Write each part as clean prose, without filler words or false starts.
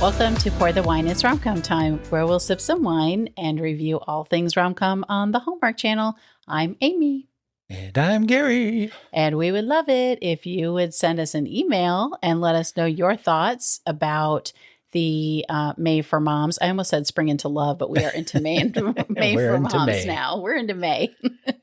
Welcome to Pour the Wine. It's Rom-Com Time, where we'll sip some wine and review all things rom-com on the Hallmark Channel. I'm Amy. And I'm Garry. And we would love it if you would send us an email and let us know your thoughts about the May for Moms. I almost said Spring into Love, but we are into May and May for Moms now. We're into May.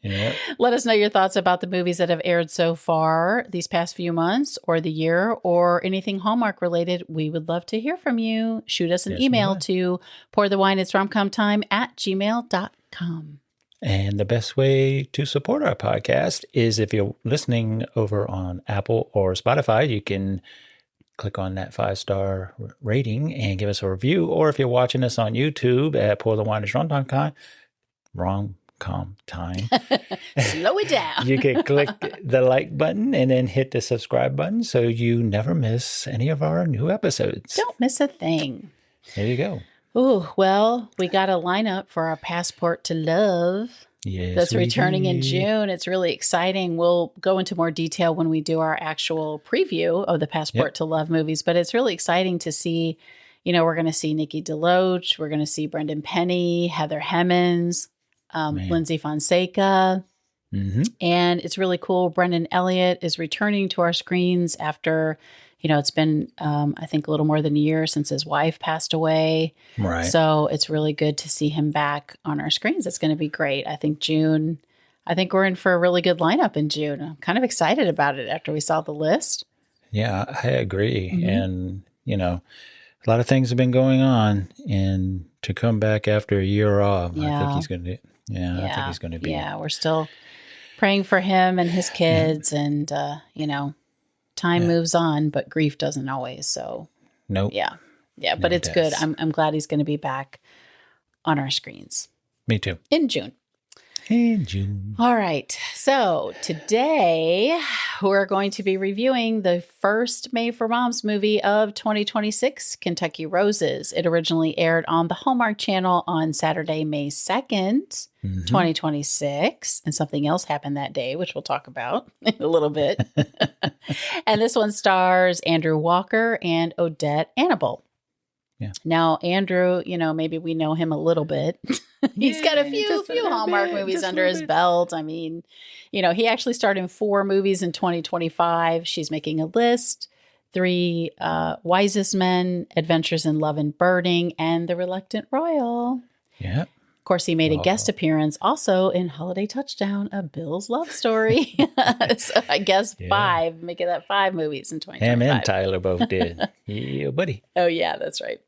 Yep. Let us know your thoughts about the movies that have aired so far these past few months or the year or anything Hallmark related. We would love to hear from you. Shoot us an email to pourthewine@romcomtime@gmail.com. And the best way to support our podcast is if you're listening over on Apple or Spotify, you can click on that 5-star rating and give us a review. Or if you're watching us on YouTube at Pour the Wine is Rom-Com Time. Slow it down. You can click the like button and then hit the subscribe button so you never miss any of our new episodes. Don't miss a thing. There you go. Oh, well, we got a lineup for our Passport to Love. Yes, that's returning in June. It's really exciting. We'll go into more detail when we do our actual preview of the Passport to Love movies, but it's really exciting to see, we're going to see Nikki DeLoach. We're going to see Brendan Penny, Heather Hemmons, Lindsay Fonseca. Mm-hmm. And it's really cool. Brendan Elliott is returning to our screens after, it's been, I think, a little more than a year since his wife passed away. Right. So it's really good to see him back on our screens. It's going to be great. I think we're in for a really good lineup in June. I'm kind of excited about it after we saw the list. Yeah, I agree. Mm-hmm. And, a lot of things have been going on. And to come back after a year off, I think he's going to I think he's going to be. Yeah, we're still praying for him and his kids and, time moves on, but grief doesn't always. So, nope. Yeah, but it's good. I'm glad he's going to be back on our screens. Me too. In June. All right. So today we're going to be reviewing the first May for Moms movie of 2026, Kentucky Roses. It originally aired on the Hallmark Channel on Saturday, May 2nd, 2026. And something else happened that day, which we'll talk about in a little bit. And this one stars Andrew Walker and Odette Annable. Yeah. Now, Andrew, maybe we know him a little bit. He's got a few Hallmark movies under his belt. I mean, he actually starred in 4 movies in 2025. She's making a list: 3 Wisest Men, Adventures in Love and Birding, and The Reluctant Royal. Yeah. Of course, he made a guest appearance also in Holiday Touchdown, A Bill's Love Story. So I guess 5, making that 5 movies in 2025. Him and Tyler both did. Yeah, buddy. Oh, yeah, that's right.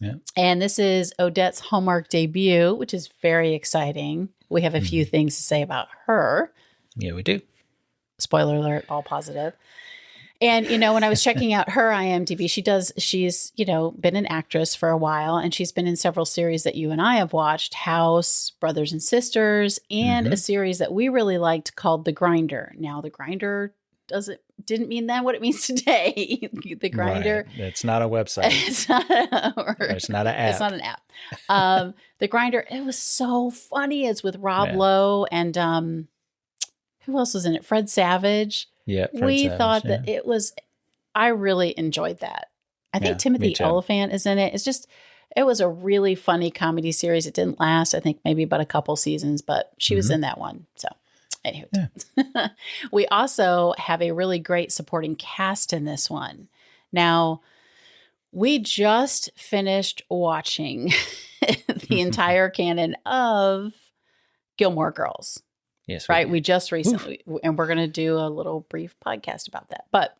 Yeah. And this is Odette's Hallmark debut, which is very exciting. We have a few things to say about her. Yeah, we do. Spoiler alert, all positive. And, when I was checking out her IMDb, she's been an actress for a while, and she's been in several series that you and I have watched: House, Brothers and Sisters, and a series that we really liked called The Grinder. Now, The Grinder didn't mean that what it means today. The Grinder. Right. It's not a website. It's not it's not an app. It's not an app. The Grinder, it was so funny. It's with Rob Lowe and who else was in it? Fred Savage. Yeah. We thought that it was, I really enjoyed that. I think Timothy Olyphant is in it. It was a really funny comedy series. It didn't last, I think, maybe but a couple seasons, but she was in that one. So anyway, we also have a really great supporting cast in this one. Now, we just finished watching the entire canon of Gilmore Girls. Yes, right. We just recently, and we're going to do a little brief podcast about that. But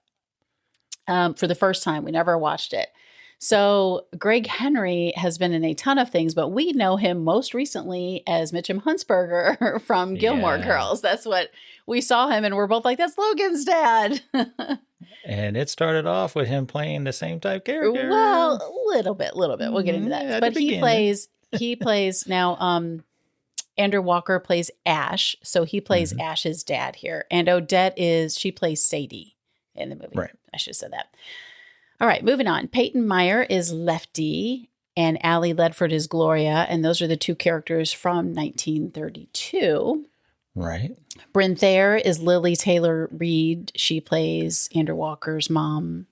for the first time, we never watched it. So Greg Henry has been in a ton of things, but we know him most recently as Mitchum Huntsberger from Gilmore Girls. That's what we saw him, and we're both like, that's Logan's dad. And it started off with him playing the same type character. Well, a little bit. We'll get into that. But he plays now, Andrew Walker plays Ash. So he plays Ash's dad here. And Odette she plays Sadie in the movie. Right. I should have said that. All right, moving on. Peyton Meyer is Lefty and Allie Ledford is Gloria. And those are the 2 characters from 1932. Right. Bryn Thayer is Lily Taylor Reid. She plays Andrew Walker's mom.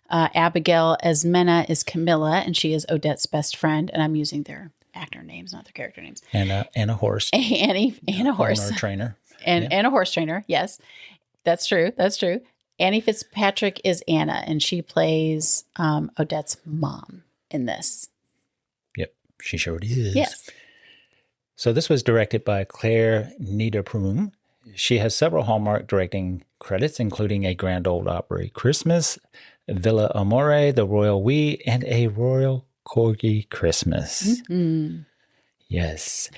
Abigail Esmena is Camilla, and she is Odette's best friend. And I'm using their actor names, not their character names. And a horse. Annie, and a horse. Owner trainer. And a horse trainer, yes. That's true. Annie Fitzpatrick is Anna, and she plays Odette's mom in this. Yep, she sure is. Yes. So this was directed by Claire Niederprum. She has several Hallmark directing credits, including A Grand Ole Opry Christmas, Villa Amore, The Royal We, and A Royal Corgi Christmas. Mm-hmm. Yes.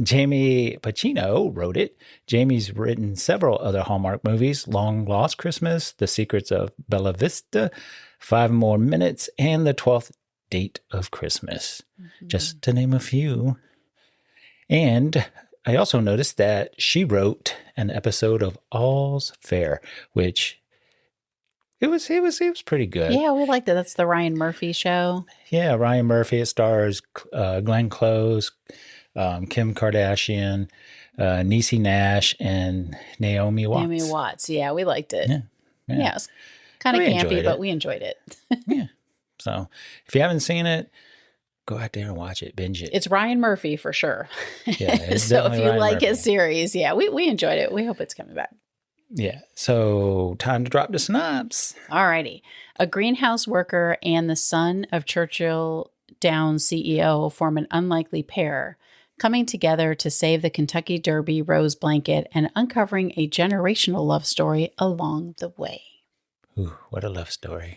Jamie Pacino wrote it. Jamie's written several other Hallmark movies, Long Lost Christmas, The Secrets of Bella Vista, 5 More Minutes, and The 12th Date of Christmas, just to name a few. And I also noticed that she wrote an episode of All's Fair, which it was pretty good. Yeah, we liked it. That's the Ryan Murphy show. Yeah, Ryan Murphy. It stars Glenn Close, Kim Kardashian, Niecy Nash, and Naomi Watts. Naomi Watts. Yeah, we liked it. Yeah, it was kind of campy, but we enjoyed it. Yeah. So if you haven't seen it, go out there and watch it, binge it. It's Ryan Murphy for sure. Yeah. So if you like his series, yeah, we enjoyed it. We hope it's coming back. Yeah. So time to drop the synopsis. All righty. A greenhouse worker and the son of Churchill Downs CEO form an unlikely pair, coming together to save the Kentucky Derby rose blanket and uncovering a generational love story along the way. Ooh, what a love story.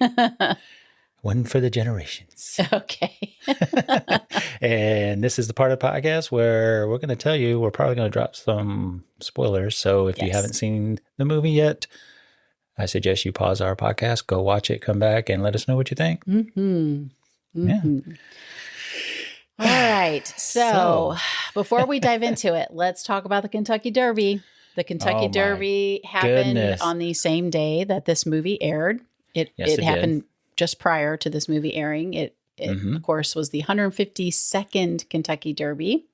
One for the generations. Okay. And this is the part of the podcast where we're going to tell you, we're probably going to drop some spoilers. So if you haven't seen the movie yet, I suggest you pause our podcast, go watch it, come back, and let us know what you think. Mm-hmm. Yeah. All right. So before we dive into it, let's talk about the Kentucky Derby. The Kentucky Derby happened on the same day that this movie aired. It happened just prior to this movie airing. It of course, was the 152nd Kentucky Derby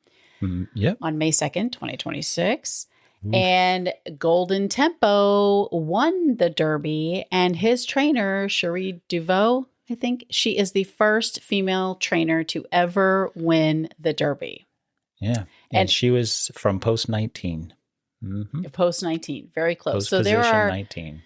on May 2nd, 2026. Oof. And Golden Tempo won the Derby, and his trainer, Cherie DeVoe, I think, she is the first female trainer to ever win the Derby. Yeah. And she was from post 19. Post 19, very close. Post so there are 19.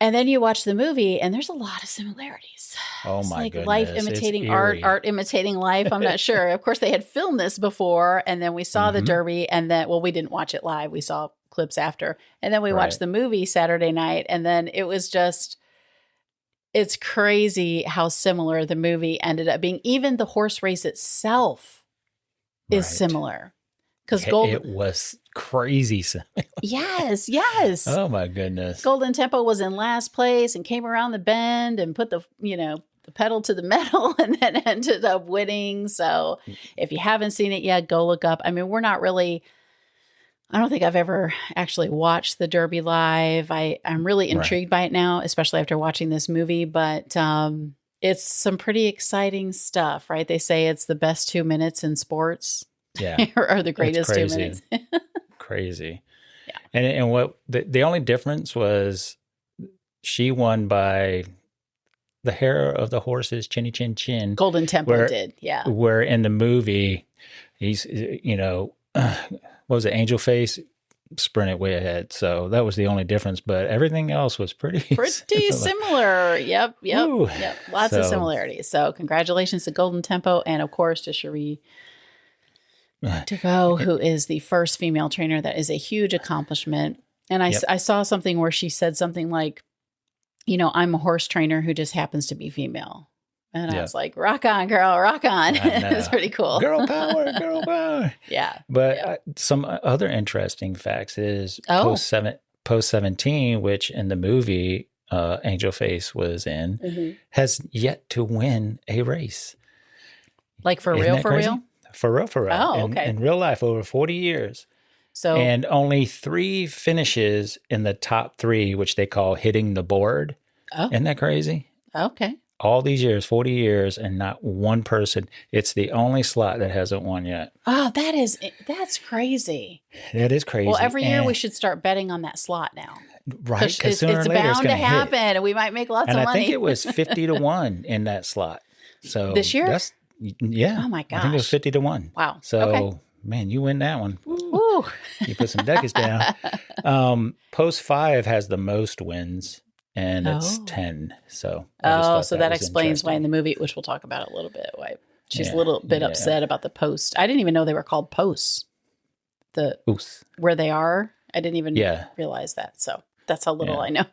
And then you watch the movie, and there's a lot of similarities. Oh, it's my like goodness. Life imitating art, art imitating life. I'm not sure. Of course, they had filmed this before, and then we saw the Derby, and then, well, we didn't watch it live. We saw clips after. And then we watched the movie Saturday night, and then it was just, it's crazy how similar the movie ended up being. Even the horse race itself is similar. Because it was crazy similar. Yes. Oh my goodness. Golden Tempo was in last place and came around the bend and put the pedal to the metal and then ended up winning. So if you haven't seen it yet, go look up. I mean, I don't think I've ever actually watched the Derby live. I'm really intrigued by it now, especially after watching this movie, but it's some pretty exciting stuff, right? They say it's the best 2 minutes in sports. Yeah. or the greatest 2 minutes. Crazy. Yeah. And what the only difference was she won by the hair of the horse's chinny chin chin. Golden Tempo did. Yeah. Where in the movie, he's, what was it? Angel Face sprinted way ahead. So that was the only difference, but everything else was pretty similar. Yep. Lots of similarities. So congratulations to Golden Tempo. And of course to Cherie DeVoe, who is the first female trainer. That is a huge accomplishment. And I saw something where she said something like, I'm a horse trainer who just happens to be female. And I was like, rock on, girl, rock on. It's pretty cool. Girl power. Yeah. But some other interesting facts is post 17, which in the movie Angel Face was in, has yet to win a race. Like for real? For real. Oh, okay. In real life, over 40 years. And only 3 finishes in the top 3, which they call hitting the board. Oh. Isn't that crazy? Okay. all these years, 40 years, and not one person. It's the only slot that hasn't won yet. Oh, that's crazy. That is crazy. Well, every year we should start betting on that slot now. Right, because sooner or later bound to happen, hit. and we might make lots of money. And I think it was 50-1 in that slot. So this year? Yeah. Oh my gosh. I think it was 50-1. Wow. So, okay. Man, you win that one. Ooh. You put some duckies down. Post 5 has the most wins, and it's 10. So so that explains why in the movie, which we'll talk about a little bit, why she's a little bit upset about the post. I didn't even know they were called posts. Where they are, I didn't even realize that. So that's how little I know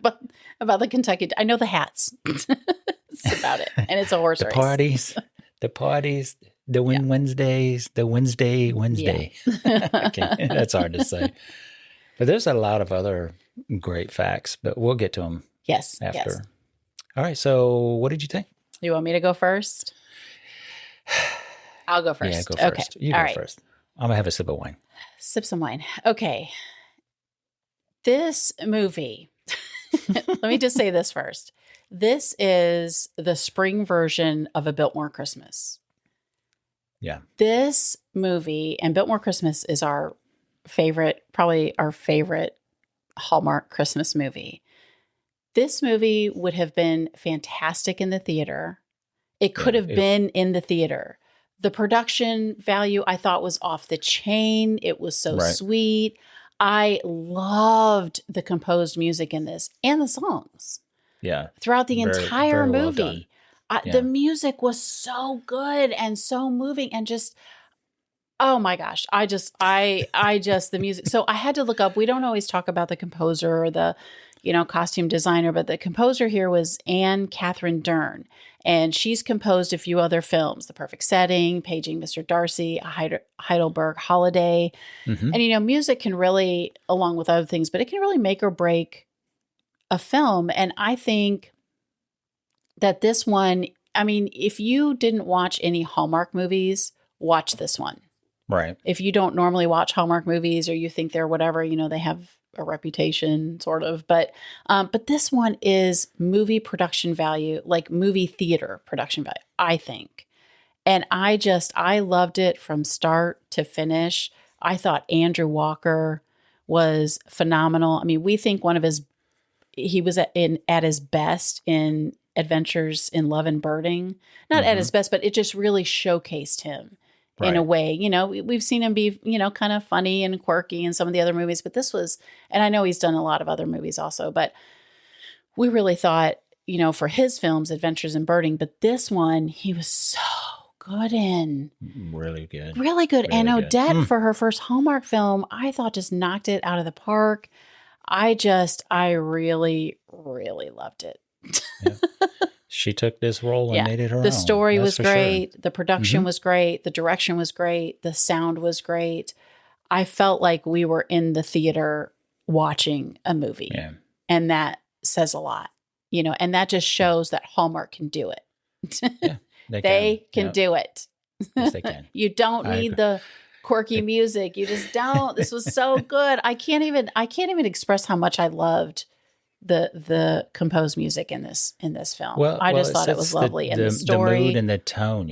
about the Kentucky. I know the hats. It's about it, and it's a horse race. The parties. The Wednesdays, the Wednesday. Yeah. Okay, that's hard to say. But there's a lot of other great facts, but we'll get to them after. Yes. All right, so what did you think? You want me to go first? I'll go first. Yeah, go first. Okay. You go first. I'm going to have a sip of wine. Sip some wine. Okay. This movie, let me just say this first. This is the spring version of A Biltmore Christmas. Yeah. This movie, and Biltmore Christmas is probably our favorite Hallmark Christmas movie. This movie would have been fantastic in the theater. It could have been in the theater. The production value I thought was off the chain. It was so sweet. I loved the composed music in this and the songs. Yeah. Throughout the entire movie. The music was so good and so moving and just, oh my gosh. The music. So I had to look up, we don't always talk about the composer or the, costume designer, but the composer here was Anne Catherine Dern. And she's composed a few other films, The Perfect Setting, Paging Mr. Darcy, A Heidelberg Holiday. Mm-hmm. And, music can really, along with other things, but it can really make or break a film. And I think that this one, if you didn't watch any Hallmark movies, watch this one. Right. If you don't normally watch Hallmark movies or you think they're whatever, they have a reputation sort of, but this one is movie production value, like movie theater production value, I think. And I loved it from start to finish. I thought Andrew Walker was phenomenal. We think he was at his best in Adventures in Love and Birding. Not at his best, but it just really showcased him in a way. We've seen him be, kind of funny and quirky in some of the other movies, but this was, and I know he's done a lot of other movies also, but we really thought, for his films, Adventures in Birding, but this one, he was so good in. Really good. Really good. Really and Odette, for her first Hallmark film, I thought just knocked it out of the park. I really, really loved it. Yeah. She took this role and made it her own. The story was great. Sure. The production was great. The direction was great. The sound was great. I felt like we were in the theater watching a movie. Yeah. And that says a lot, and that just shows that Hallmark can do it. Yeah, they can do it. Yes, they can. You don't need the quirky music. You just don't. This was so good. I can't even express how much I loved the composed music in this film. Well, I just thought it was lovely, and the story, the mood, and the tone.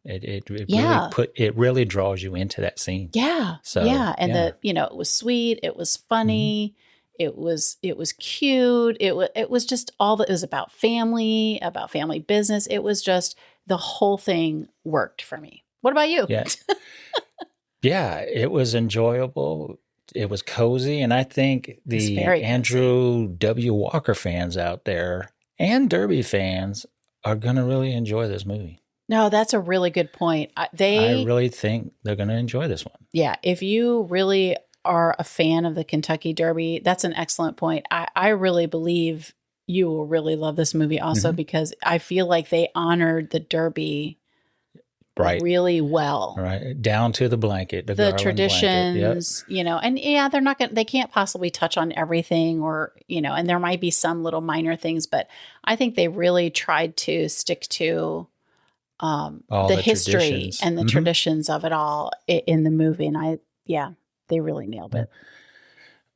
It really draws you into that scene. Yeah, so and it was sweet. It was funny. It was cute. It was just all that. It was about family business. It was just the whole thing worked for me. What about you? Yeah, yeah, it was enjoyable. It was cozy, and I think the Andrew W. Walker fans out there and Derby fans are going to really enjoy this movie. No, that's a really good point. I really think they're going to enjoy this one. Yeah, if you really are a fan of the Kentucky Derby, that's an excellent point. I really believe you will really love this movie also because I feel like they honored the Derby really well. Right. Down to the blanket, the traditions, and they can't possibly touch on everything or, and there might be some little minor things, but I think they really tried to stick to the history and the traditions of it all in the movie. And they really nailed it.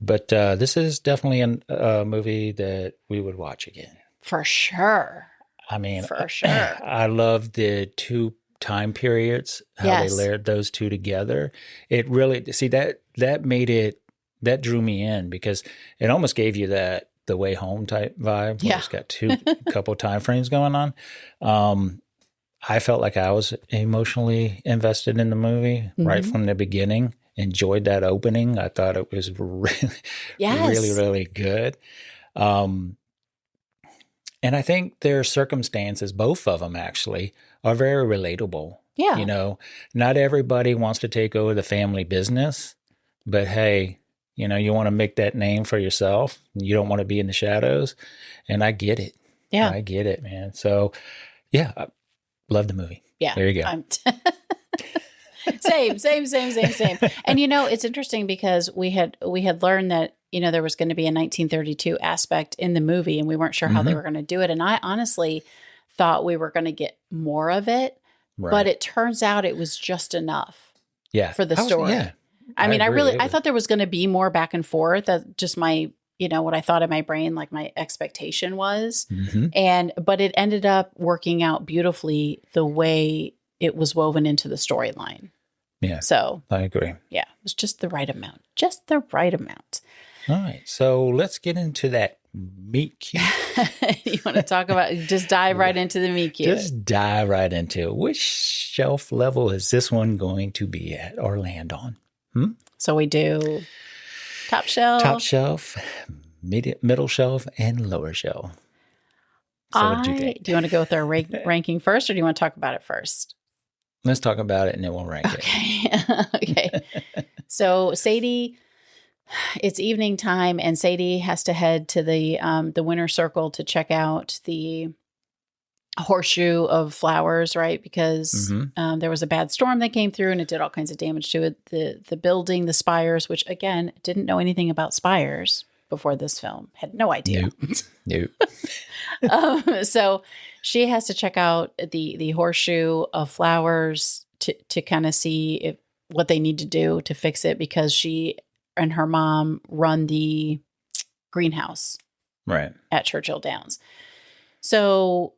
But this is definitely a movie that we would watch again. For sure. I mean, for sure. I love the two time periods, how they layered those two together. It really, see, that made it, that drew me in because it almost gave you that The Way Home type vibe. Yeah. It's got couple time frames going on. I felt like I was emotionally invested in the movie right from the beginning. Enjoyed that opening. I thought it was really, really good. And I think their circumstances, both of them actually, are very relatable. Yeah. You know, not everybody wants to take over the family business, but hey, you know, you want to make that name for yourself. You don't want to be in the shadows. And I get it. Yeah. I get it, man. So, yeah, I love the movie. Yeah. There you go. Same. And, you know, it's interesting because we had learned that, you know, there was going to be a 1932 aspect in the movie and we weren't sure how they were going to do it. And I honestly thought we were going to get more of it, but it turns out it was just enough for the story. I mean, I thought there was going to be more back and forth. That just my, you know, what I thought in my brain, like my expectation was. But it ended up working out beautifully the way it was woven into the storyline. Yeah. So I agree. Yeah. It was just the right amount. Just the right amount. All right. So let's get into that meet cute. You want to talk about, just dive right into the meet cute. Just dive right into it. Which shelf level is this one going to be at or land on? So we do top shelf, middle shelf, and lower shelf. So what did you think? Do you want to go with our ranking first, or do you want to talk about it first? Let's talk about it, and then we'll rank it. Okay. So Sadie, it's evening time, and Sadie has to head to the winter circle to check out the horseshoe of flowers, right? Because there was a bad storm that came through and it did all kinds of damage to it. The building, the spires, which again, didn't know anything about spires before this film. Had no idea. Nope. So she has to check out the horseshoe of flowers to kind of see what they need to do to fix it, because she and her mom run the greenhouse at Churchill Downs. So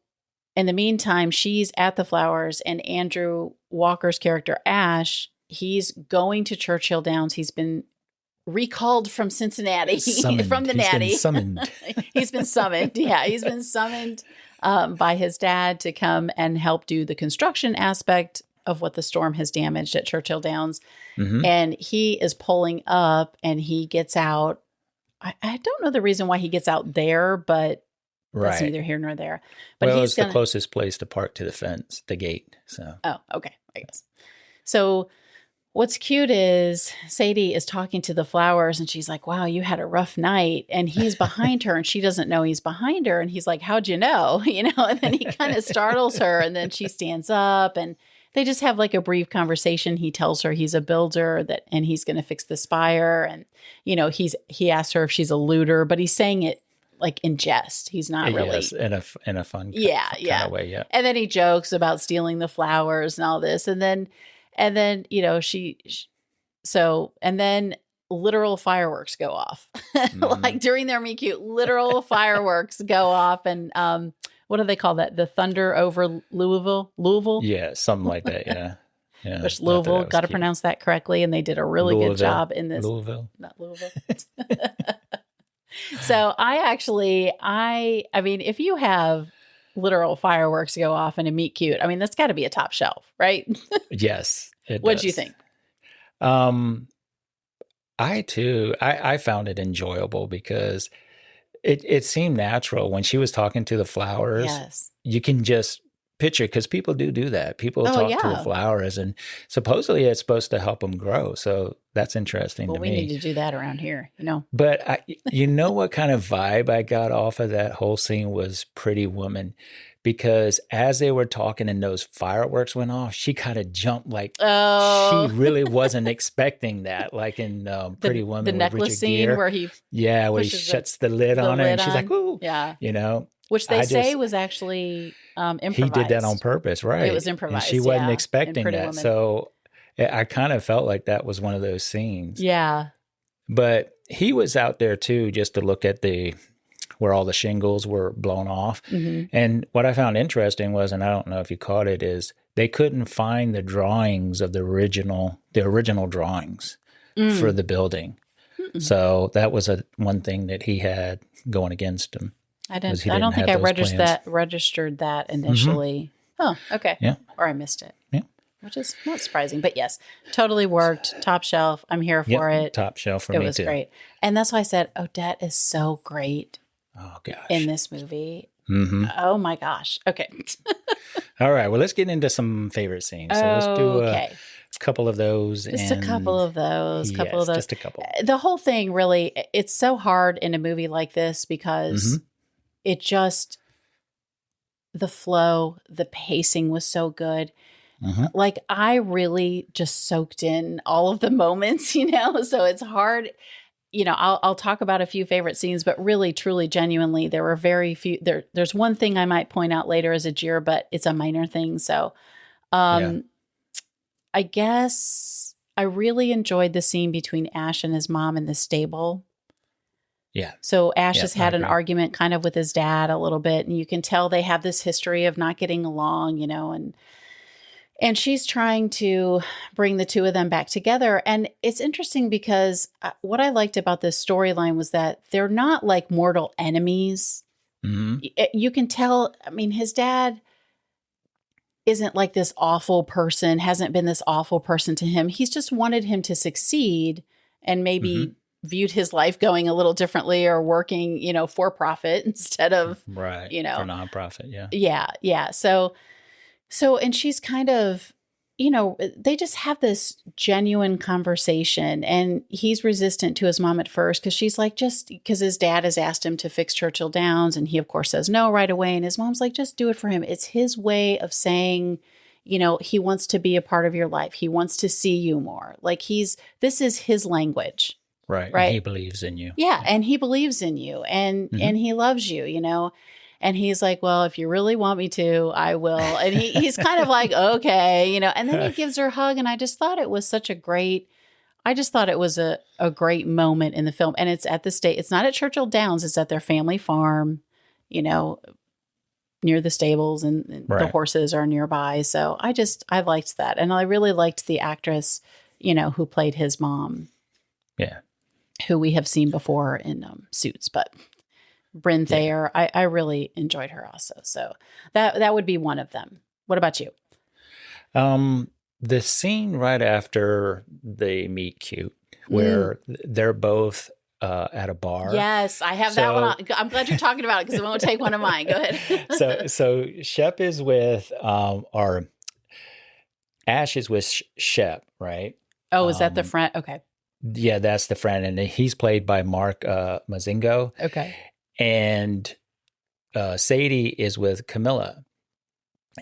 in the meantime, she's at the flowers, and Andrew Walker's character, Ash, he's going to Churchill Downs. He's been recalled from Cincinnati, from the Natty. He's been summoned. Yeah, he's been summoned by his dad to come and help do the construction aspect of what the storm has damaged at Churchill Downs. And he is pulling up and he gets out. I don't know the reason why he gets out there, but that's neither here nor there. But it's the closest place to park to the fence, the gate. So. Oh, okay, I guess. So what's cute is Sadie is talking to the flowers and she's like, wow, you had a rough night. And he's behind her and she doesn't know he's behind her. And he's like, how'd you know? You know, and then he kind of startles her and then she stands up and they just have like a brief conversation. He tells her he's a builder and he's going to fix the spire. And, you know, he asks her if she's a looter, but he's saying it like in jest. He's not really. Yes, in a fun kind of way. Yeah. And then he jokes about stealing the flowers and all this. And then, you know, and then literal fireworks go off. Like during their meet cute, literal fireworks go off. And what do they call that? The thunder over Louisville? Yeah, something like that. Yeah. Yeah. Which Louisville, got to pronounce that correctly. And they did a really good job in this. Not Louisville. So I mean, if you have literal fireworks go off in a meet cute, I mean, that's got to be a top shelf, right? Yes. What'd you think? I found it enjoyable because it seemed natural when she was talking to the flowers. Yes. You can just picture, because people do that. People talk to the flowers, and supposedly it's supposed to help them grow. So that's interesting to me. We need to do that around here, you know. But you know what kind of vibe I got off of that whole scene was Pretty Woman, because as they were talking and those fireworks went off, she kind of jumped like she really wasn't expecting that. Like in Pretty Woman, the necklace scene where he shuts the lid on her, and she's like, "Ooh," you know. Which they say was actually improvised. He did that on purpose, right? It was improvised. And she wasn't expecting that. Woman. So I kind of felt like that was one of those scenes. Yeah. But he was out there too, just to look at where all the shingles were blown off. Mm-hmm. And what I found interesting was, and I don't know if you caught it, is they couldn't find the drawings of the original drawings for the building. Mm-mm. So that was one thing that he had going against him. I don't think I registered that initially. Mm-hmm. Oh, okay. Yeah. Or I missed it. Yeah. Which is not surprising, but yes, totally worked. Top shelf. I'm here for it. Top shelf for me too. It was great. And that's why I said Odette is so great. Oh gosh. In this movie. Mm-hmm. Oh my gosh. Okay. All right. Well, let's get into some favorite scenes. So let's do a couple of those. Just a couple of those. Just a couple. The whole thing really, it's so hard in a movie like this because it just, the flow, the pacing was so good. Mm-hmm. Like I really just soaked in all of the moments, so it's hard. I'll talk about a few favorite scenes, but really, truly, genuinely, there were very few. There's one thing I might point out later as a jeer, but it's a minor thing. So, I guess I really enjoyed the scene between Ash and his mom in the stable. Yeah. So Ash has had an argument kind of with his dad a little bit, and you can tell they have this history of not getting along, and she's trying to bring the two of them back together. And it's interesting because what I liked about this storyline was that they're not like mortal enemies. Mm-hmm. You can tell, his dad isn't like this awful person, hasn't been this awful person to him. He's just wanted him to succeed and maybe viewed his life going a little differently or working, for profit instead of, for nonprofit. Yeah. Yeah. Yeah. So, and she's kind of, they just have this genuine conversation, and he's resistant to his mom at first because she's like, just because his dad has asked him to fix Churchill Downs, and he of course says no right away. And his mom's like, just do it for him. It's his way of saying, he wants to be a part of your life. He wants to see you more. Like this is his language. Right. And he believes in you. Yeah. And he believes in you and he loves you, And he's like, well, if you really want me to, I will. And he's kind of like, okay, and then he gives her a hug. And I just thought it was a great moment in the film. And it's at the state. It's not at Churchill Downs. It's at their family farm, near the stables, and the horses are nearby. So I liked that. And I really liked the actress, who played his mom. Yeah. Who we have seen before in Suits, but Bryn Thayer, I really enjoyed her also. So that would be one of them. What about you? The scene right after they meet cute, where they're both at a bar. Yes, I have that one on. I'm glad you're talking about it because it won't take one of mine. Go ahead. so Shep is with Ash is with Shep, right? Oh, is that the friend? Okay. Yeah, that's the friend, and he's played by Mark Mazingo. Okay. And Sadie is with Camilla,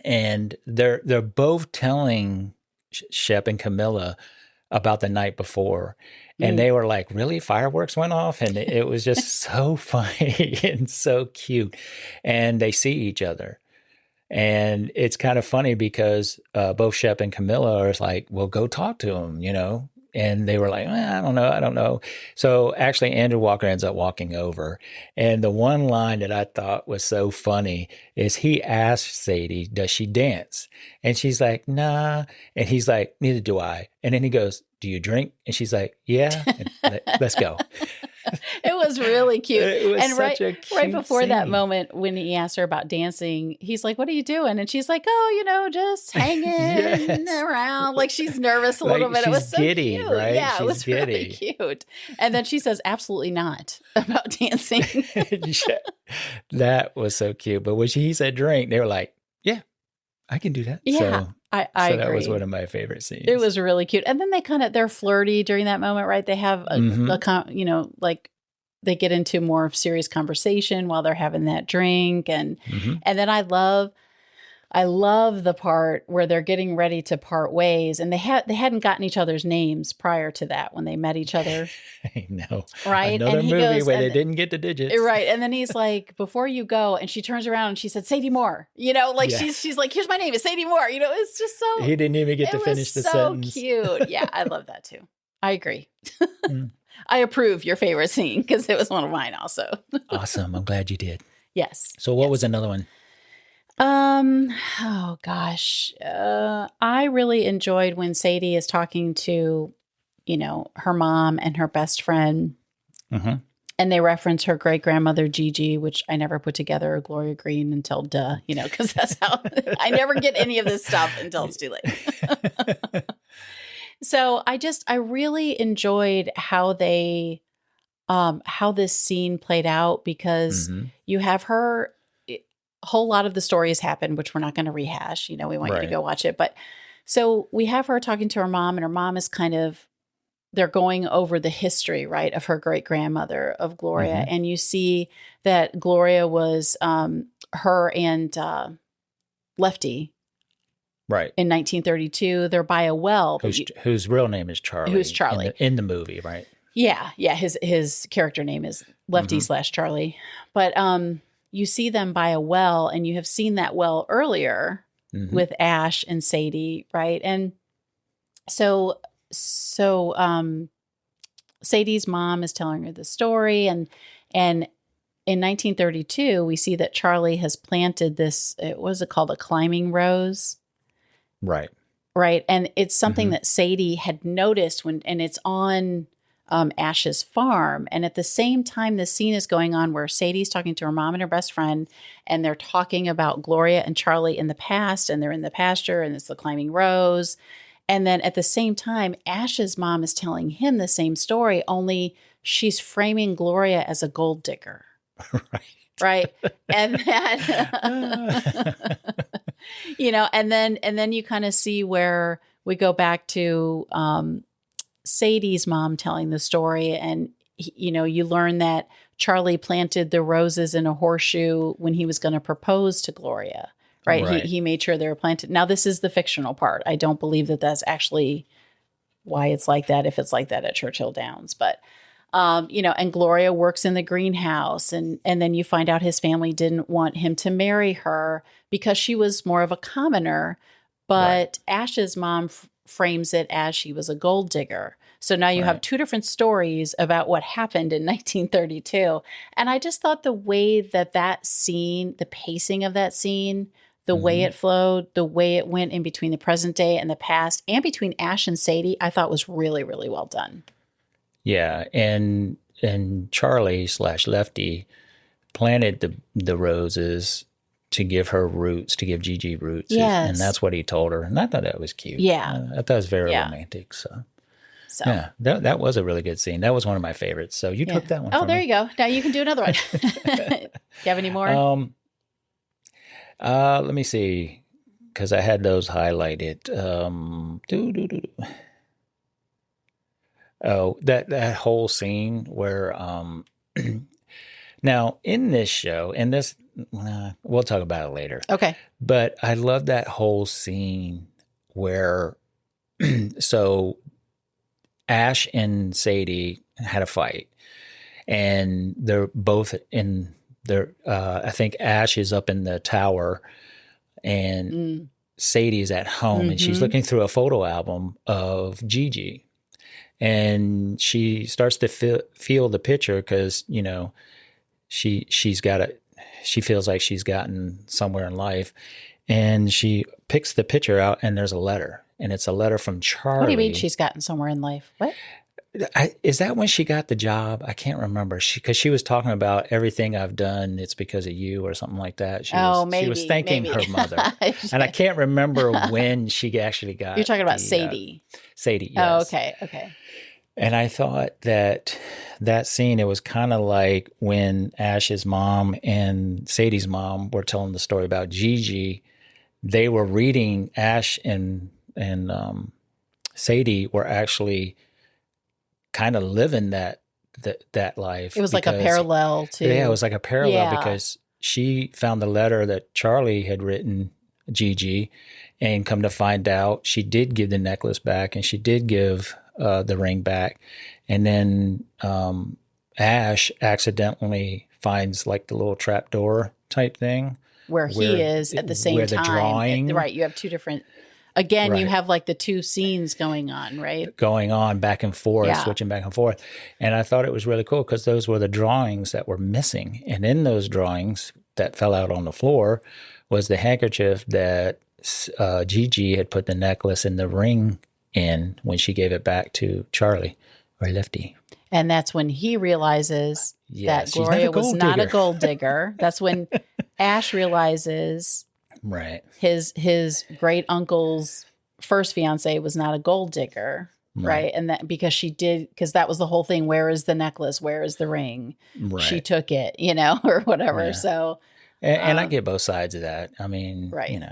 and they're both telling Shep and Camilla about the night before, and they were like, "Really, fireworks went off," and it was just so funny and so cute. And they see each other, and it's kind of funny because both Shep and Camilla are like, "Well, go talk to him," And they were like, I don't know. So actually, Andrew Walker ends up walking over. And the one line that I thought was so funny is he asked Sadie, does she dance? And she's like, nah. And he's like, neither do I. And then he goes, do you drink? And she's like, yeah, let's go. It was really cute. It was and such a cute right before scene. that moment, when he asked her about dancing, he's like, what are you doing? And she's like, oh, just hanging around. Like she's nervous a little bit. It was so giddy, cute. Right? Yeah, she's it was giddy. really cute. And then she says, absolutely not about dancing. That was so cute. But when he said drink, they were like, yeah, I can do that. Yeah. So I agree. That was one of my favorite scenes. It was really cute. And then they're flirty during that moment, right? They have like they get into more serious conversation while they're having that drink. And then I love the part where they're getting ready to part ways, and they hadn't gotten each other's names prior to that when they met each other. I know. Right. Another and he movie goes, where they didn't get the digits. Right. And then he's like, before you go, and she turns around and she said, Sadie Moore, she's like, here's my name, it's Sadie Moore. It's just so, he didn't even get to finish the sentence. So cute. Yeah. I love that too. I agree. I approve your favorite scene because it was one of mine also. Awesome. I'm glad you did. Yes. So what was another one? Oh gosh. I really enjoyed when Sadie is talking to, her mom and her best friend. Mm-hmm. And they reference her great grandmother, Gigi, which I never put together, Gloria Green, until because that's how I never get any of this stuff until it's too late. So I really enjoyed how this scene played out because you have her, a whole lot of the stories happen, which we're not going to rehash. We want you to go watch it. But so we have her talking to her mom, and her mom is they're going over the history, right, of her great grandmother, of Gloria. Mm-hmm. And you see that Gloria was her and Lefty. Right. In 1932, they're by a well. Whose real name is Charlie. Who's Charlie. In the movie, right? Yeah. Yeah. His character name is Lefty / Charlie. But you see them by a well, and you have seen that well earlier with Ash and Sadie, right? And so Sadie's mom is telling her the story, and in 1932, we see that Charlie has planted this, what is it called? A climbing rose. Right. Right. And it's something that Sadie had noticed and it's on Ash's farm. And at the same time, the scene is going on where Sadie's talking to her mom and her best friend, and they're talking about Gloria and Charlie in the past, and they're in the pasture, and it's the climbing rose. And then at the same time, Ash's mom is telling him the same story, only she's framing Gloria as a gold digger. Right. And then, and then you kind of see where we go back to Sadie's mom telling the story. And, you learn that Charlie planted the roses in a horseshoe when he was going to propose to Gloria. Right. He made sure they were planted. Now, this is the fictional part. I don't believe that that's actually why it's like that, if it's like that at Churchill Downs. But, and Gloria works in the greenhouse. And then you find out his family didn't want him to marry her because she was more of a commoner. But Ash's mom frames it as she was a gold digger. So now you have two different stories about what happened in 1932. And I just thought the way that scene, the pacing of that scene, the way it flowed, the way it went in between the present day and the past, and between Ash and Sadie, I thought was really, really well done. Yeah, and Charlie / Lefty planted the roses to give her roots, to give Gigi roots. Yes. And that's what he told her. And I thought that was cute. Yeah. I thought it was very romantic. So yeah, that was a really good scene. That was one of my favorites. So you took that one. Oh, there you go. Now you can do another one. Do you have any more? Let me see, because I had those highlighted. Oh, that whole scene where now in this show, and this we'll talk about it later. Okay. But I love that whole scene where so Ash and Sadie had a fight, and they're both in. I think Ash is up in the tower, and Sadie is at home, and she's looking through a photo album of Gigi, and she starts to feel the picture because she feels like she's gotten somewhere in life, and she picks the picture out, and there's a letter, and it's a letter from Charlie. What do you mean she's gotten somewhere in life? What? Is that when she got the job? I can't remember. Because she was talking about everything I've done, it's because of you or something like that. She was thanking her mother. And I can't remember when she actually got. You're talking about Sadie. Sadie, yes. Oh, okay. And I thought that scene, it was kind of like when Ash's mom and Sadie's mom were telling the story about Gigi. They were reading, Ash and Sadie were actually kind of living that life. It was like a parallel to. Yeah, it was like a parallel because she found the letter that Charlie had written Gigi, and come to find out she did give the necklace back, and she did give the ring back. And then Ash accidentally finds like the little trapdoor type thing. Where he is at the same time. Where the drawing. Right, you have two different again, Right. you have like the two scenes going on, right? Going on back and forth, Yeah. switching back and forth. And I thought it was really cool because those were the drawings that were missing. And in those drawings that fell out on the floor was the handkerchief that Gigi had put the necklace and the ring in when she gave it back to Charlie, or Lefty. And that's when he realizes Yes, that Gloria was not a gold digger. That's when Ash realizes Right. his great uncle's first fiance was not a gold digger, right? And that because that was the whole thing. Where is the necklace? Where is the ring? Right. She took it, or whatever. Yeah. So, and I get both sides of that. I mean, right.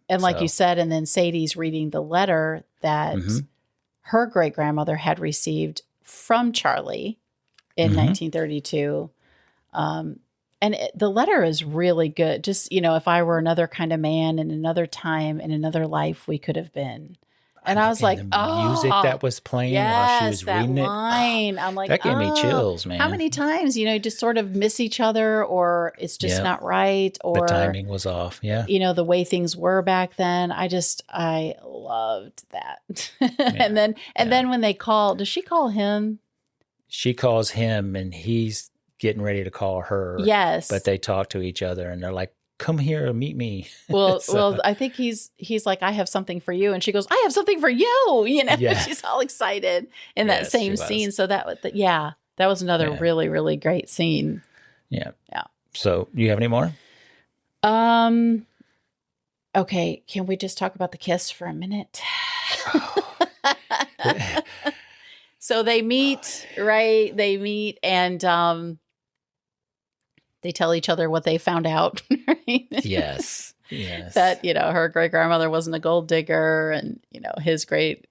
And like you said, and then Sadie's reading the letter that her great grandmother had received from Charlie in 1932. And the letter is really good. Just, if I were another kind of man in another time, in another life, we could have been. And I was like, the music that was playing while she was reading line. it. I'm like, that gave me chills, man. How many times, just sort of miss each other, or it's just not right, or the timing was off. Yeah. The way things were back then. I loved that. And then when they call, does she call him? She calls him and he's getting ready to call her. Yes. But they talk to each other and they're like, come here, meet me. Well, I think he's like, I have something for you. And she goes, I have something for you. Yeah. She's all excited in that same scene. So that was another really, really great scene. Yeah. Yeah. So you have any more? Okay. Can we just talk about the kiss for a minute? So they meet, right? They meet and, they tell each other what they found out, right? Yes. Yes. That, her great grandmother wasn't a gold digger, and, his great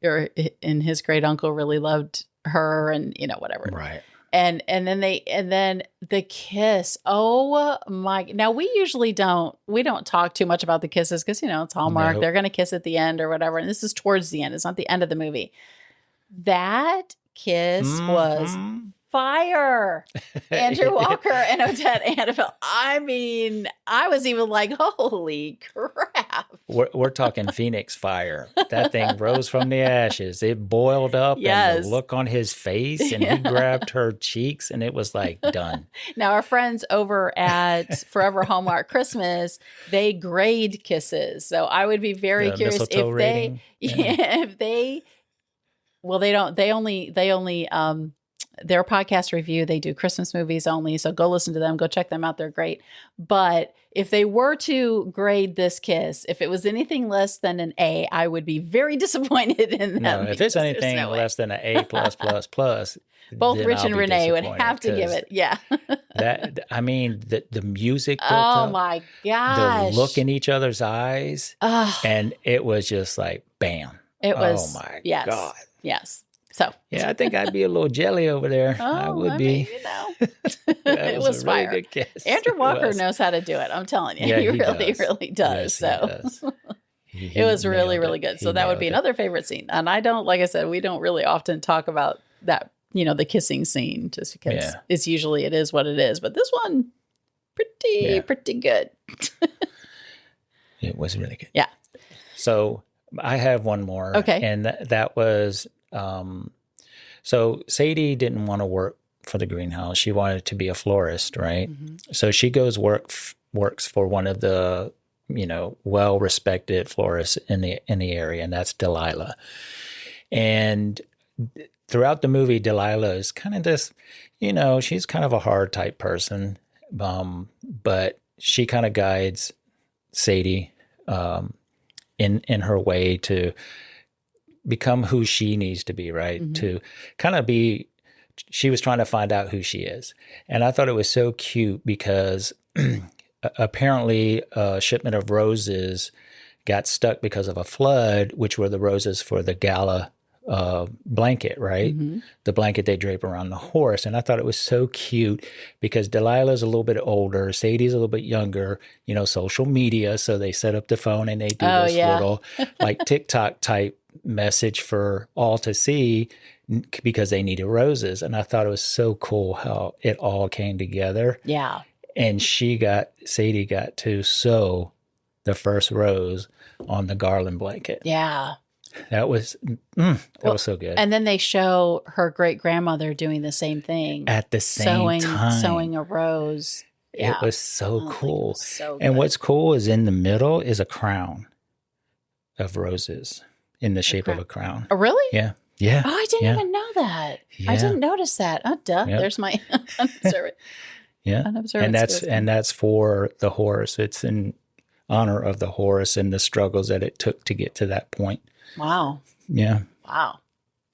uncle really loved her, and, whatever. Right. And then the kiss. Oh my, now we usually don't talk too much about the kisses because, it's Hallmark. Nope. They're going to kiss at the end or whatever. And this is towards the end. It's not the end of the movie. That kiss was fire. Andrew Walker and Odette Annable. I mean, I was even like, holy crap. We're talking Phoenix fire. That thing rose from the ashes. It boiled up and the look on his face, and he grabbed her cheeks, and it was like done. Now, our friends over at Forever Hallmark Christmas, they grade kisses. So I would be very curious if they, they only, their podcast review, they do Christmas movies only. So go listen to them. Go check them out. They're great. But if they were to grade this kiss, if it was anything less than an A, I would be very disappointed in them. No, if it's anything less than an A+++, both Rich and Renee would have to give it. Yeah. The music. Oh my gosh. The look in each other's eyes. And it was just like, bam. It was. Oh my God. Yes. So yeah, I think I'd be a little jelly over there. I would be. It was fire. Really good kiss. Andrew Walker knows how to do it. I'm telling you, he really does. Yes, so it was really, really good. So that would be another favorite scene. And I don't, like I said, we don't really often talk about that. The kissing scene, just because it is what it is. But this one, pretty good. It was really good. Yeah. So I have one more. Okay. And that was. So Sadie didn't want to work for the greenhouse. She wanted to be a florist, right? Mm-hmm. So she goes works for one of the, well-respected florists in the area, and that's Delilah. And throughout the movie, Delilah is kind of this, she's kind of a hard type person, but she kind of guides Sadie in her way to become who she needs to be, right? Mm-hmm. To kind of be, she was trying to find out who she is. And I thought it was so cute because apparently a shipment of roses got stuck because of a flood, which were the roses for the gala blanket, right? Mm-hmm. The blanket they drape around the horse. And I thought it was so cute because Delilah's a little bit older, Sadie's a little bit younger, social media. So they set up the phone and they do little like TikTok type message for all to see because they needed roses. And I thought it was so cool how it all came together. Yeah. And Sadie got to sew the first rose on the garland blanket. Yeah. That was was so good. And then they show her great grandmother doing the same thing At the same time. Sewing a rose. Yeah. It was so cool. It was so good. And what's cool is in the middle is a crown of roses in the shape of a crown. Oh, really? Yeah. Yeah. Oh, I didn't even know that. Yeah. I didn't notice that. Oh, duh. Yep. There's my unobservant. And that's for the horse. It's in honor of the horse and the struggles that it took to get to that point. Wow. Yeah. Wow.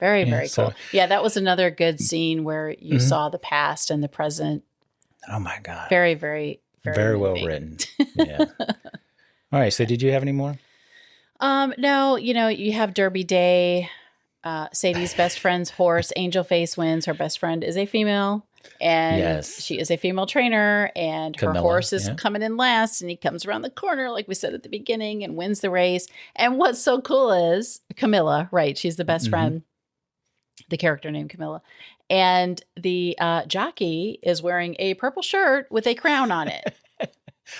Very, very cool. Yeah, that was another good scene where you saw the past and the present. Oh my God. Very, very, very well written. Yeah. All right. So did you have any more? No, you have Derby Day. Sadie's best friend's horse, Angel Face, wins. Her best friend is a female, and she is a female trainer, and Camilla, her horse is coming in last, and he comes around the corner, like we said at the beginning, and wins the race. And what's so cool is Camilla, right? She's the best friend, the character named Camilla. And the jockey is wearing a purple shirt with a crown on it.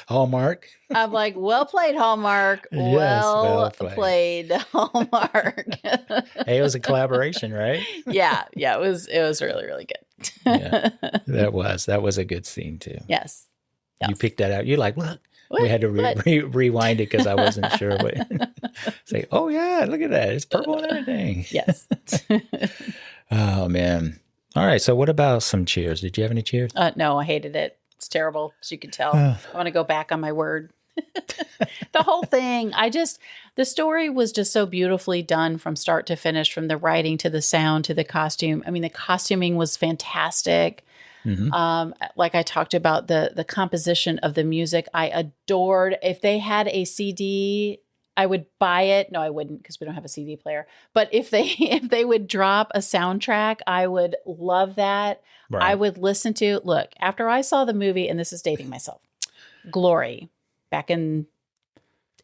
Hallmark. I'm like, well played, Hallmark. Yes, well played, Hallmark. Hey, it was a collaboration, right? Yeah, it was really, really good. Yeah, that was a good scene too. Yes. You picked that out. You're like, what? We had to rewind it because I wasn't sure. But say, oh yeah, look at that. It's purple and everything. Yes. Oh man. All right. So what about some cheers? Did you have any cheers? No, I hated it. It's terrible, as you can tell. I want to go back on my word. The whole thing, the story was just so beautifully done from start to finish, from the writing to the sound to the costume. I mean, the costuming was fantastic. Like I talked about, the composition of the music, I adored. If they had a CD, I would buy it. No, I wouldn't, because we don't have a CD player. But if they would drop a soundtrack, I would love that. Right. I would listen to, look, after I saw the movie, and this is dating myself, Glory, back in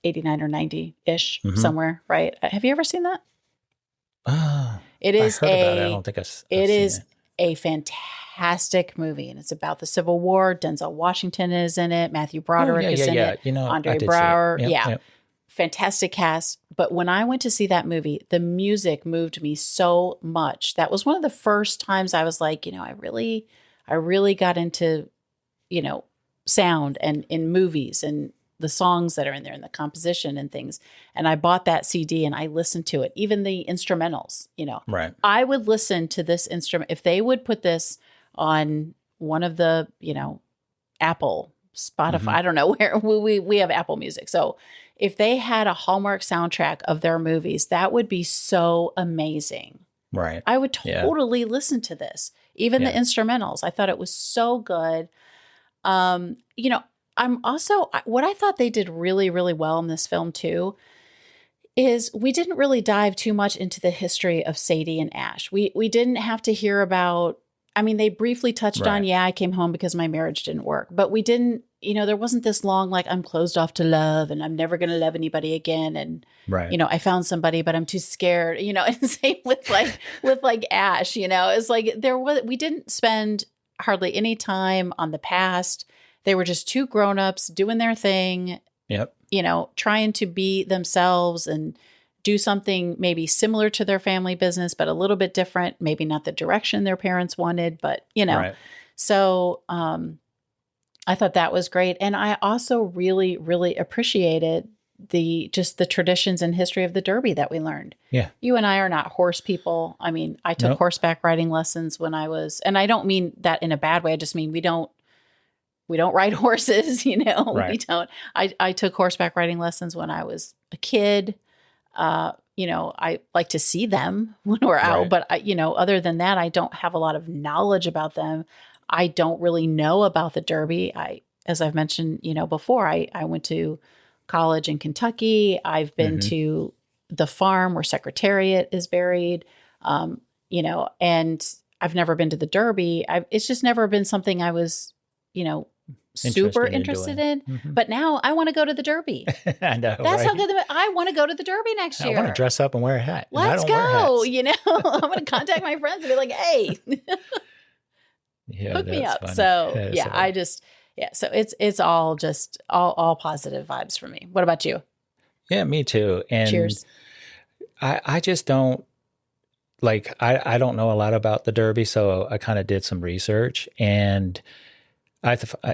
89 or 90-ish, somewhere, right? Have you ever seen that? It is I heard about it. I don't think I've seen it. A fantastic movie, and it's about the Civil War. Denzel Washington is in it. Matthew Broderick is in it. Andre Braugher. Yep. Fantastic cast. But when I went to see that movie, the music moved me so much. That was one of the first times I was like, I really got into, sound and in movies and the songs that are in there and the composition and things. And I bought that CD and I listened to it, even the instrumentals, Right. I would listen to this instrument. If they would put this on one of the, Apple, Spotify, I don't know where we have Apple Music. So if they had a Hallmark soundtrack of their movies, that would be so amazing. Right. I would totally listen to this, even the instrumentals. I thought it was so good. I'm also, what I thought they did really, really well in this film too, is we didn't really dive too much into the history of Sadie and Ash. We didn't have to hear about, they briefly touched on, I came home because my marriage didn't work, but we didn't, there wasn't this long, like, I'm closed off to love and I'm never going to love anybody again. And, I found somebody, but I'm too scared, and same with Ash, it's like we didn't spend hardly any time on the past. They were just two grownups doing their thing, trying to be themselves and do something maybe similar to their family business, but a little bit different, maybe not the direction their parents wanted, but so, I thought that was great. And I also really, really appreciated the traditions and history of the Derby that we learned. Yeah. You and I are not horse people. I took horseback riding lessons when I was, and I don't mean that in a bad way. I just mean we don't ride horses, we don't. I took horseback riding lessons when I was a kid. I like to see them when we're out, but other than that, I don't have a lot of knowledge about them. I don't really know about the Derby. As I've mentioned, before, I went to college in Kentucky. I've been to the farm where Secretariat is buried, and I've never been to the Derby. It's just never been something I was, super interested in. But now I want to go to the Derby. I know. That's how good. I want to go to the Derby next year. I want to dress up and wear a hat. Let's go. I'm going to contact my friends and be like, hey, hook me up. Funny. So Yeah. So it's all just all positive vibes for me. What about you? Yeah, me too. And Cheers. I just don't like, I don't know a lot about the Derby, so I kind of did some research, and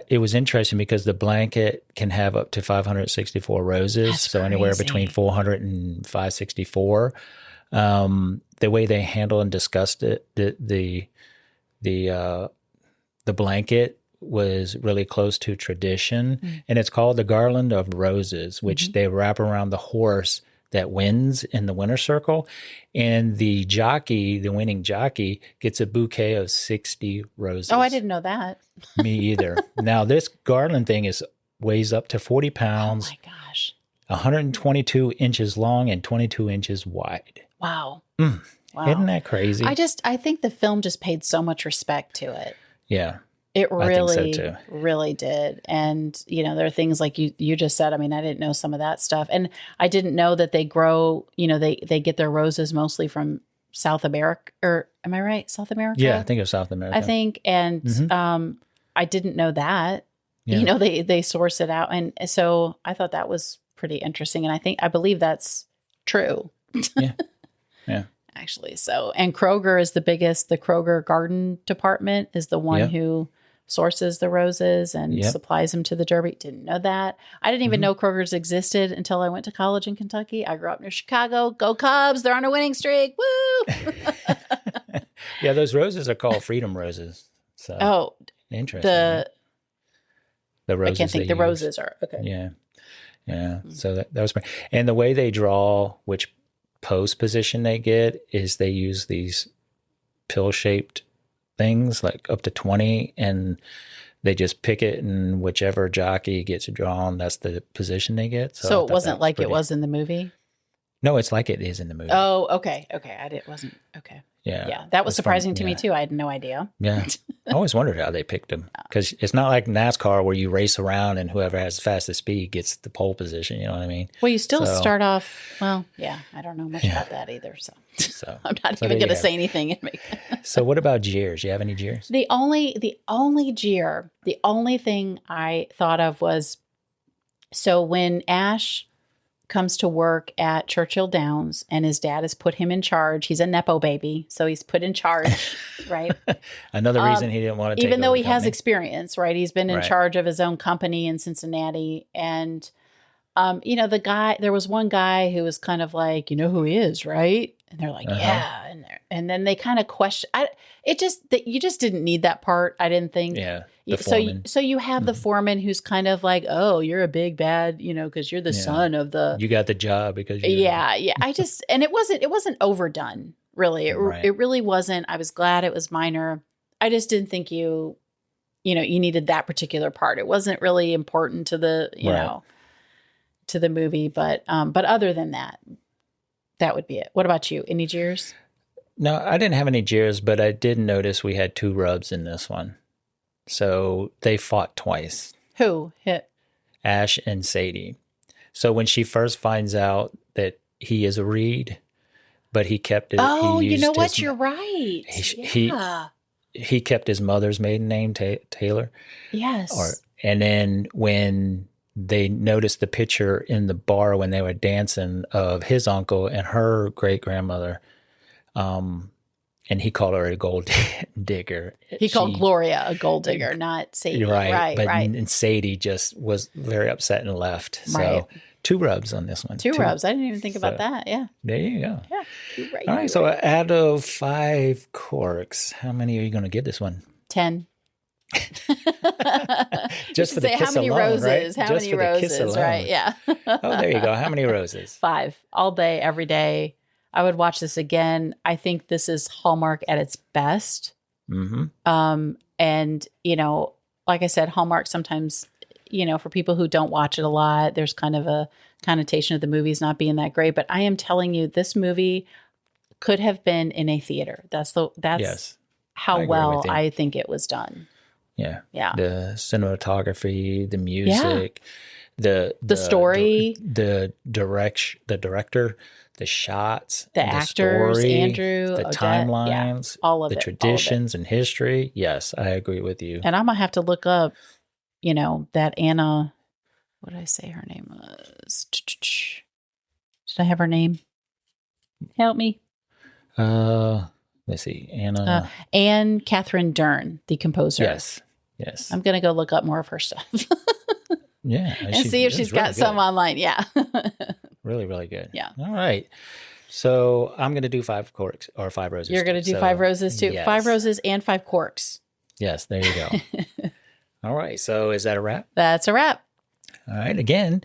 it was interesting because the blanket can have up to 564 roses. That's so anywhere crazy. between 400 and 564. The way they handle and discussed it, the blanket was really close to tradition, and it's called the Garland of Roses, which they wrap around the horse that wins in the winner's circle, and the winning jockey, gets a bouquet of 60 roses. Oh, I didn't know that. Me either. Now, this garland thing weighs up to 40 pounds. Oh my gosh. 122 inches long and 22 inches wide. Wow. Wow. Isn't that crazy? I think the film just paid so much respect to it. Yeah. It really, I think so too. Really did. And, there are things like you just said. I mean, I didn't know some of that stuff. And I didn't know that they grow, they get their roses mostly from South America. Or am I right? South America? Yeah, I think of South America. I think. And I didn't know that. Yeah. They source it out. And so I thought that was pretty interesting. And I believe that's true. Yeah. Yeah. Actually. So, and Kroger is the Kroger garden department is the one who sources the roses and supplies them to the Derby. Didn't know that. I didn't even know Kroger's existed until I went to college in Kentucky. I grew up near Chicago. Go Cubs. They're on a winning streak. Woo! Yeah, those roses are called freedom roses. So interesting. The roses. I can't think the roses are. Okay. Yeah. Yeah. So that was great. And the way they draw which post position they get is they use these pill-shaped things, like up to 20, and they just pick it, and whichever jockey gets drawn, that's the position they get. So it wasn't like it was in the movie? No, it's like it is in the movie. Oh, okay. Okay. Wasn't, okay. Yeah. Yeah. That was surprising to me too. I had no idea. Yeah. I always wondered how they picked them, because it's not like NASCAR where you race around and whoever has the fastest speed gets the pole position. You know what I mean? Well, you still start off. Well, yeah, I don't know much about that either. So I'm not even going to say anything. So what about jeers? You have any jeers? The only jeer, the only thing I thought of was, so when Ash comes to work at Churchill Downs and his dad has put him in charge. He's a Nepo baby, so he's put in charge, right? Another reason he didn't want to take even though he has company. Experience, right? He's been in charge of his own company in Cincinnati. And, there was one guy who was kind of like, you know who he is, right? And they're like, yeah. And then they kind of question, you just didn't need that part. I didn't think. Yeah. So you have the foreman who's kind of like, oh, you're a big bad, because you're the son of the. You got the job because. Yeah. And it wasn't overdone, really. It really wasn't. I was glad it was minor. I just didn't think you needed that particular part. It wasn't really important to the, to the movie, but other than that, that would be it. What about you? Any jeers? No, I didn't have any jeers, but I did notice we had 2 rubs in this one. So they fought twice. Who? Ash and Sadie. So when she first finds out that he is a Reed, but he kept it. Oh, you know what? You're right. He kept his mother's maiden name, Taylor. Yes. And then when they noticed the picture in the bar when they were dancing of his uncle and her great-grandmother, and he called her a gold digger. He called Gloria a gold digger, not Sadie. Right. And Sadie just was very upset and left. So 2 rubs on this one. 2 rubs. I didn't even think about that. Yeah. There you go. Yeah. You're right. All right. So out of 5 corks, how many are you going to give this one? 10. Just for the kiss how many alone, roses? Right? How many roses? Right. Yeah. Oh, there you go. How many roses? 5 all day, every day. I would watch this again. I think this is Hallmark at its best. Mm-hmm. And, like I said, Hallmark sometimes, for people who don't watch it a lot, there's kind of a connotation of the movies not being that great. But I am telling you, this movie could have been in a theater. That's how well I think it was done. Yeah. Yeah. The cinematography, the music, the story, the director, the shots, the actors, story, Andrew, the Odette, timelines, all of the it, traditions and history. Yes, I agree with you. And I'm going to have to look up you know, that Anna, what did I say her name was? Did I have her name? Help me. Let's see. Anne Catherine Dern, the composer. Yes. I'm going to go look up more of her stuff. Yeah. And see if she's got some online. Yeah. Really, really good. Yeah. All right. So I'm going to do 5 corks or 5 roses. You're going to do 5 roses too. Yes. 5 roses and 5 corks. Yes. There you go. All right. So is that a wrap? That's a wrap. All right. Again,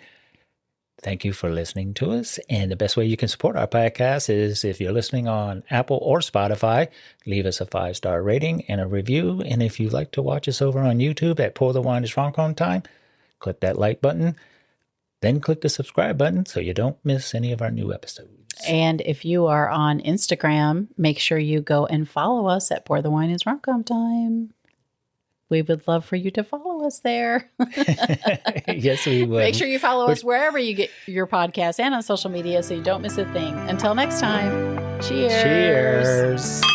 thank you for listening to us. And the best way you can support our podcast is if you're listening on Apple or Spotify, leave us a 5-star rating and a review. And if you'd like to watch us over on YouTube at Pour the Wine is Rom-Com Time, click that like button, then click the subscribe button so you don't miss any of our new episodes. And if you are on Instagram, make sure you go and follow us at Pour the Wine is Rom-Com Time. We would love for you to follow us there. Yes, we would. Make sure you follow us wherever you get your podcasts and on social media so you don't miss a thing. Until next time, cheers. Cheers.